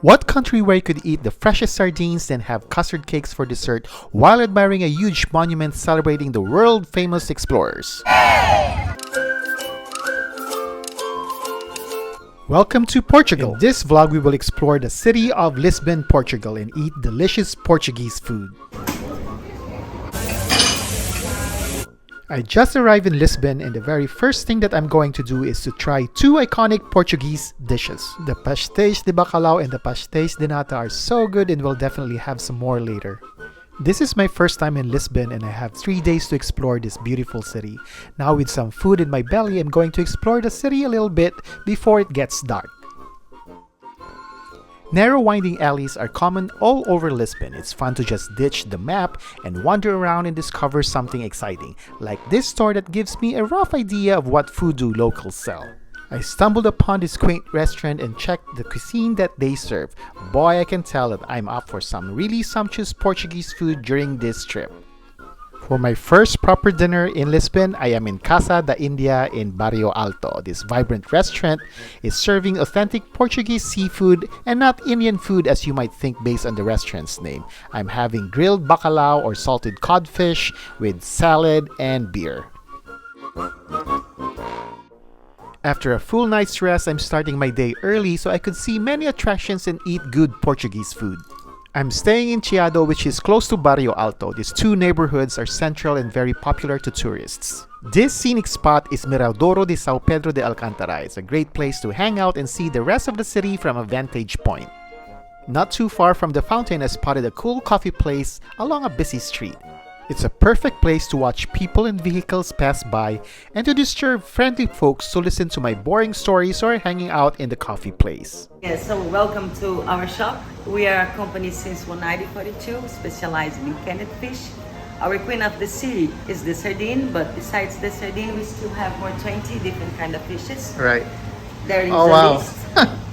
What country where you could eat the freshest sardines then have custard cakes for dessert while admiring a huge monument celebrating the world-famous explorers? Welcome to Portugal. In this vlog, we will explore the city of Lisbon, Portugal and eat delicious Portuguese food. I just arrived in Lisbon and the very first thing that I'm going to do is to try two iconic Portuguese dishes. The Pasteis de Bacalao and the Pasteis de Nata are so good and we'll definitely have some more later. This is my first time in Lisbon and I have 3 days to explore this beautiful city. Now with some food in my belly, I'm going to explore the city a little bit before it gets dark. Narrow winding alleys are common all over Lisbon. It's fun to just ditch the map and wander around and discover something exciting, like this store that gives me a rough idea of what food do locals sell. I stumbled upon this quaint restaurant and checked the cuisine that they serve. Boy, I can tell that I'm up for some really sumptuous Portuguese food during this trip. For my first proper dinner in Lisbon, I am in Casa da India in Barrio Alto. This vibrant restaurant is serving authentic Portuguese seafood and not Indian food as you might think based on the restaurant's name. I'm having grilled bacalao or salted codfish with salad and beer. After a full night's rest, I'm starting my day early so I could see many attractions and eat good Portuguese food. I'm staying in Chiado, which is close to Barrio Alto. These two neighborhoods are central and very popular to tourists. This scenic spot is Miradouro de São Pedro de Alcântara. It's a great place to hang out and see the rest of the city from a vantage point. Not too far from the fountain, I spotted a cool coffee place along a busy street. It's a perfect place to watch people and vehicles pass by and to disturb friendly folks to listen to my boring stories or hanging out in the coffee place. Yes, so welcome to our shop. We are a company since 1942, specializing in canned fish. Our queen of the city is the sardine, but besides the sardine, we still have more 20 different kind of fishes. Right. There is Oh, a wow. list.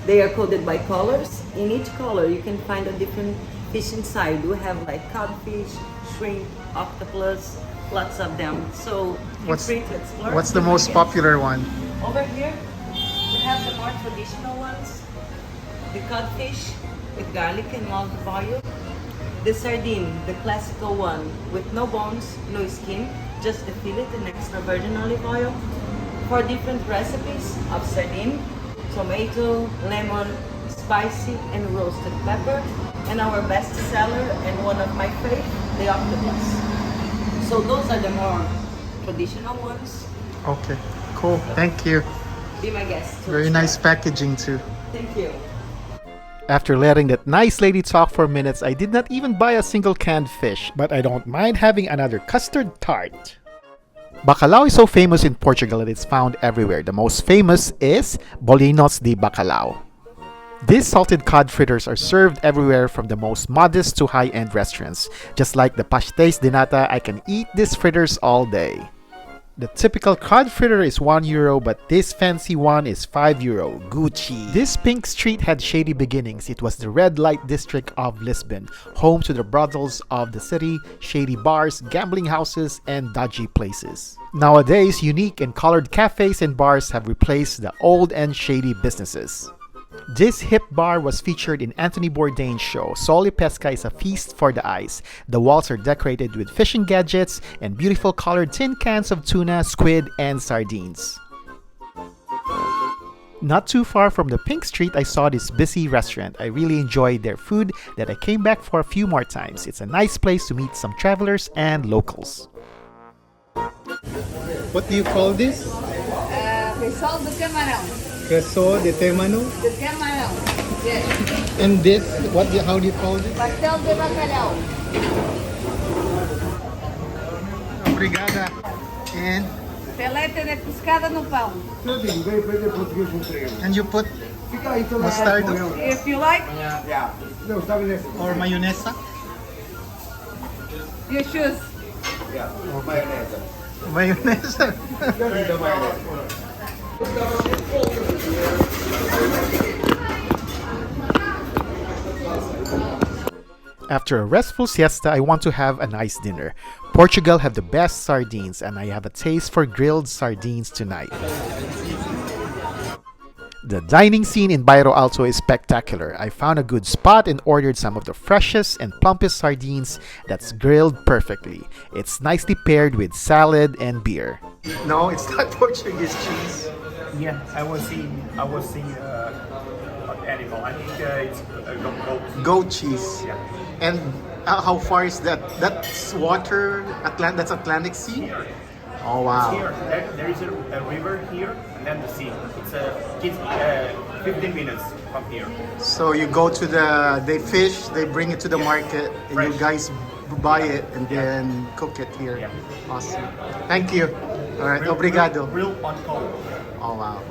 They are coded by colors. In each color, you can find a different fish inside. We have like codfish, shrimp, octopus, lots of them. So you're free to explore. What's the most popular one? Over here, we have the more traditional ones. The codfish with garlic and olive oil. The sardine, the classical one with no bones, no skin, just the fillet and extra virgin olive oil. 4 different recipes of sardine, tomato, lemon, spicy and roasted pepper. And our best seller and one of my favorite, the octopus. So those are the more traditional ones. Okay, cool. Thank you. Be my guest. Very nice packaging too. Thank you. After letting that nice lady talk for minutes, I did not even buy a single canned fish, but I don't mind having another custard tart. Bacalao is so famous in Portugal that it's found everywhere. The most famous is Bolinos de Bacalao. These salted cod fritters are served everywhere from the most modest to high-end restaurants. Just like the Pasteis de Nata, I can eat these fritters all day. The typical cod fritter is €1, but this fancy one is €5. Gucci. This pink street had shady beginnings. It was the red light district of Lisbon, home to the brothels of the city, shady bars, gambling houses, and dodgy places. Nowadays, unique and colored cafes and bars have replaced the old and shady businesses. This hip bar was featured in Anthony Bourdain's show. Soli Pesca is a feast for the eyes. The walls are decorated with fishing gadgets and beautiful colored tin cans of tuna, squid, and sardines. Not too far from the pink street, I saw this busy restaurant. I really enjoyed their food that I came back for a few more times. It's a nice place to meet some travelers and locals. What do you call this? Pessoal do camarão. Queso de temano. Do camarão. Yes. And this, how do you call it? Pastel de bacalhau. Obrigada. And Peleta de pescada no pão. and you put mustard If you like, or mayonesa? you choose. Mayonesa. After a restful siesta, I want to have a nice dinner. Portugal have the best sardines and I have a taste for grilled sardines tonight. The dining scene in Bairro Alto is spectacular. I found a good spot and ordered some of the freshest and plumpest sardines that's grilled perfectly. It's nicely paired with salad and beer. No, it's not Portuguese cheese. Yeah, I was seeing what animal. I think it's goat. Goat cheese. Yeah. And how far is that? That's water, that's Atlantic Sea? Here. Oh wow. Here, there is a river here, and then the sea. It's 15 minutes from here. So you go to they fish, they bring it to the market, and Fresh. you guys buy it and then cook it here. Yeah. Awesome. Thank you. All right, obrigado. Real on coal. Oh wow.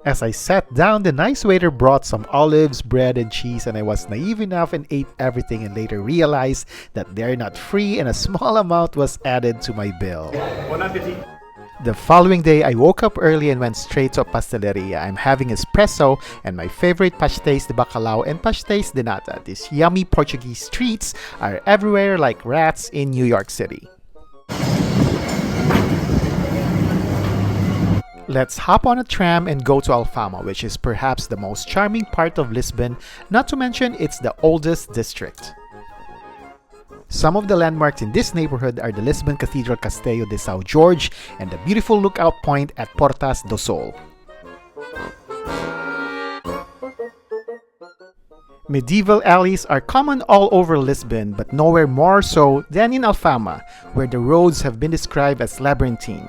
As I sat down, the nice waiter brought some olives, bread, and cheese, and I was naive enough and ate everything and later realized that they're not free and a small amount was added to my bill. Bon appetit. The following day, I woke up early and went straight to a pasteleria. I'm having espresso and my favorite Pasteis de Bacalao and Pasteis de Nata. These yummy Portuguese treats are everywhere like rats in New York City. Let's hop on a tram and go to Alfama, which is perhaps the most charming part of Lisbon, not to mention it's the oldest district. Some of the landmarks in this neighborhood are the Lisbon Cathedral Castelo de São Jorge and the beautiful lookout point at Portas do Sol. Medieval alleys are common all over Lisbon, but nowhere more so than in Alfama, where the roads have been described as labyrinthine.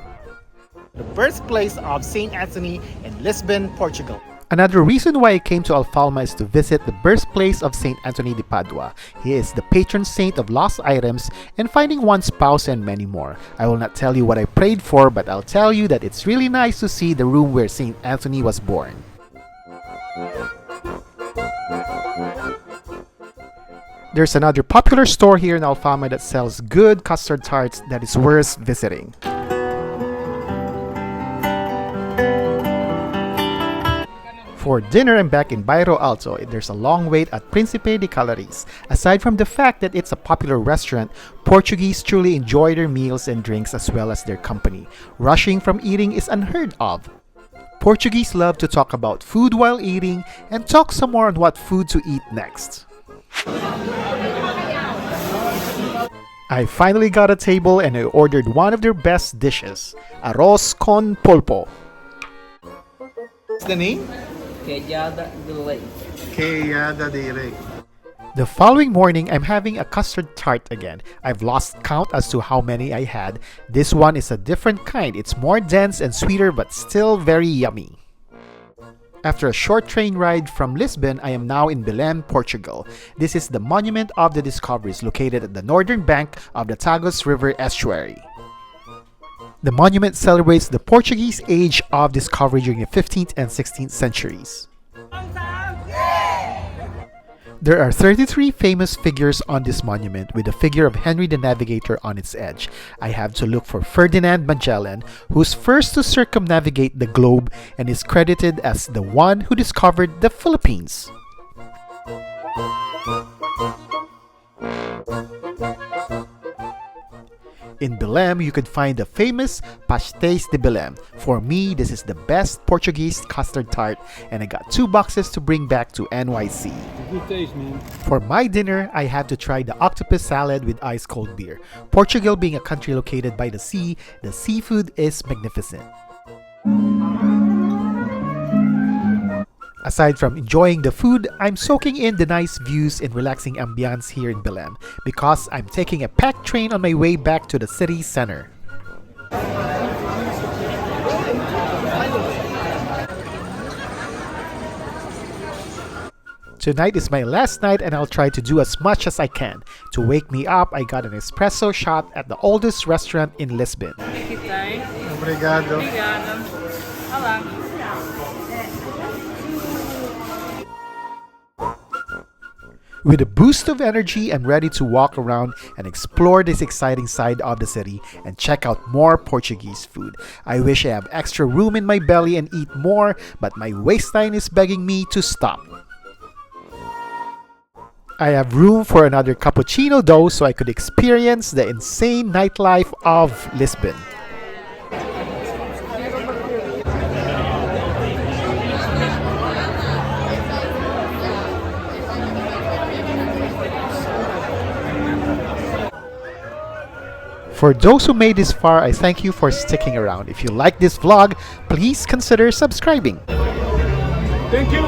The birthplace of Saint Anthony in Lisbon, Portugal. Another reason why I came to Alfama is to visit the birthplace of Saint Anthony de Padua. He is the patron saint of lost items and finding one's spouse and many more. I will not tell you what I prayed for, but I'll tell you that it's really nice to see the room where Saint Anthony was born. There's another popular store here in Alfama that sells good custard tarts that is worth visiting. For dinner, I'm back in Bairro Alto. There's a long wait at Principe de Calvo. Aside from the fact that it's a popular restaurant, Portuguese truly enjoy their meals and drinks as well as their company. Rushing from eating is unheard of. Portuguese love to talk about food while eating and talk some more on what food to eat next. I finally got a table and I ordered one of their best dishes, arroz con pulpo. What's the name? Queijada de leite. Queijada de leite. The following morning, I'm having a custard tart again. I've lost count as to how many I had. This one is a different kind. It's more dense and sweeter but still very yummy. After a short train ride from Lisbon, I am now in Belém, Portugal. This is the Monument of the Discoveries located at the northern bank of the Tagus River estuary. The monument celebrates the Portuguese age of discovery during the 15th and 16th centuries. There are 33 famous figures on this monument with the figure of Henry the Navigator on its edge. I have to look for Ferdinand Magellan, who's first to circumnavigate the globe and is credited as the one who discovered the Philippines. In Belém, you could find the famous Pasteis de Belém. For me, this is the best Portuguese custard tart, and I got 2 boxes to bring back to NYC. Good taste, man. For my dinner, I had to try the octopus salad with ice-cold beer. Portugal being a country located by the sea, the seafood is magnificent. Aside from enjoying the food, I'm soaking in the nice views and relaxing ambiance here in Belém because I'm taking a packed train on my way back to the city center. Tonight is my last night and I'll try to do as much as I can. To wake me up, I got an espresso shot at the oldest restaurant in Lisbon. Obrigado. Obrigada. Olá. With a boost of energy, I'm ready to walk around and explore this exciting side of the city and check out more Portuguese food. I wish I have extra room in my belly and eat more, but my waistline is begging me to stop. I have room for another cappuccino though, so I could experience the insane nightlife of Lisbon. For those who made this far, I thank you for sticking around. If you like this vlog, please consider subscribing. Thank you.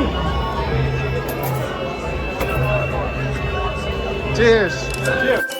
Cheers! Cheers.